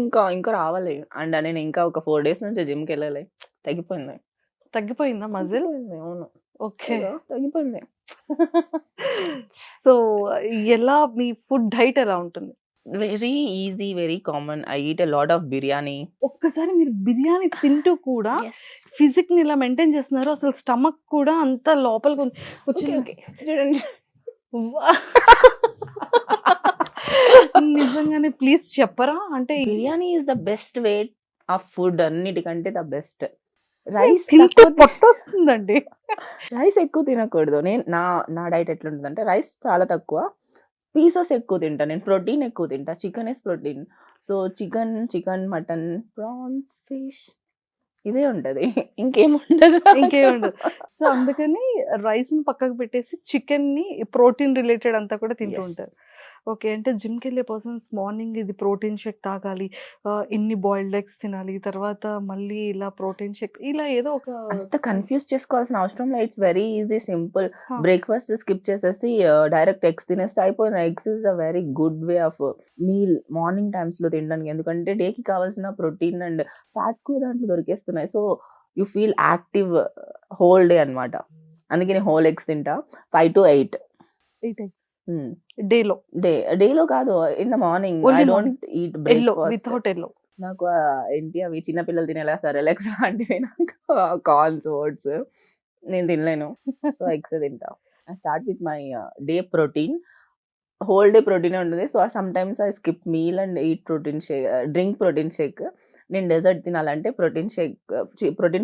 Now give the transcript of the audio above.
ఇంకా ఇంకా రావాలి. అండ్ నేను ఇంకా ఒక 4 డేస్ నుంచి జిమ్‌కెళ్ళలే. తగ్గిపోయింది. తగ్గిపోయిందా మజిల్? తగ్గిపోయింది. అవును. ఓకే. ఏదో తగ్గిపోయింది. సో, ఎలా మీ ఫుడ్ డైట్ ఎలా ఉంటుంది? Very easy, very common. I eat a lot of biryani. ఒక్కసారి మీరు బిర్యానీ తింటూ కూడా యెస్. ఫిజిక్‌ని ఇలా మెయింటైన్ చేస్తున్నారు. అసలు స్టమక్ కూడా అంత లోపలికి ఓకే. కూర్చుని ఓకే. చూడండి. వా నిజంగానే ప్లీజ్ చెప్పరా? అంటే biryani is the best way of food, అన్నిటికంటే ద బెస్ట్. రైస్ తింటే తక్కువ పొట్టొస్తుందండి. రైస్ ఎక్కువ తినకూడదు. నేను నా నా డైట్ ఎట్లుంటదంటే రైస్ చాలా తక్కువ. పీసెస్ ఎక్కువ తింటా. నేను ప్రోటీన్ ఎక్కువ తింటా. Chicken is protein. So chicken, mutton, prawns, fish ఇదే ఉంటది. ఇంకేముండదు. ఇంకేముండదు. సో, అందుకని రైస్‌ని పక్కకు పెట్టేసి చికెన్‌ని ప్రోటీన్ రిలేటెడ్ అంతా కూడా తింటూ యెస్. ఉంటారు. ఓకే. అంటే జిమ్‌కెళ్ళే పర్సన్స్ మార్నింగ్ ఇది ప్రోటీన్ షేక్ తాగాలి. ఇన్ని బాయిల్డ్ ఎగ్స్ తినాలి. తర్వాత మళ్ళీ ఇలా ప్రోటీన్ షేక్ ఇలా ఏదో ఒక అంత కన్‌ఫ్యూజ్ చేసుకోవాల్సిన అవసరం లేదు. It's very easy, simple. ఆ! బ్రేక్‌ఫాస్ట్ స్కిప్ చేసేసి డైరెక్ట్ ఎగ్స్ తినేస్తే అయిపోయింది. Eggs is a very good way of meal morning టైమ్స్‌లో తినడానికి. ఎందుకంటే డేకి కావాల్సిన ప్రోటీన్ అండ్ ఫ్యాట్స్ కూడా దాంట్లో దొరికేస్తున్నాయి. So, you feel active whole day అన్నమాట. అందుకే నేను హోల్ ఎగ్స్ తింటా. 5-8. 8 ఎగ్స్ హ్మ్. డేలో. డేలో కాదు. In the morning I only morning. Don't eat yellow breakfast. Without yellow. నాకు ఏంటి అవి చిన్న పిల్లలు తినేలా సెరెలాక్స్ లాంటివి నాకు కార్న్స్, ఓట్స్ నేను తినలేను. సో, ఎగ్స్ తింటా. I start with my day protein. Whole day ప్రోటీనే ఉంటది. So, sometimes I skip meal and eat protein shake, drink protein shake. నేను డెజర్ట్ తినాలంటే ప్రోటీన్ షేక్, ప్రోటీన్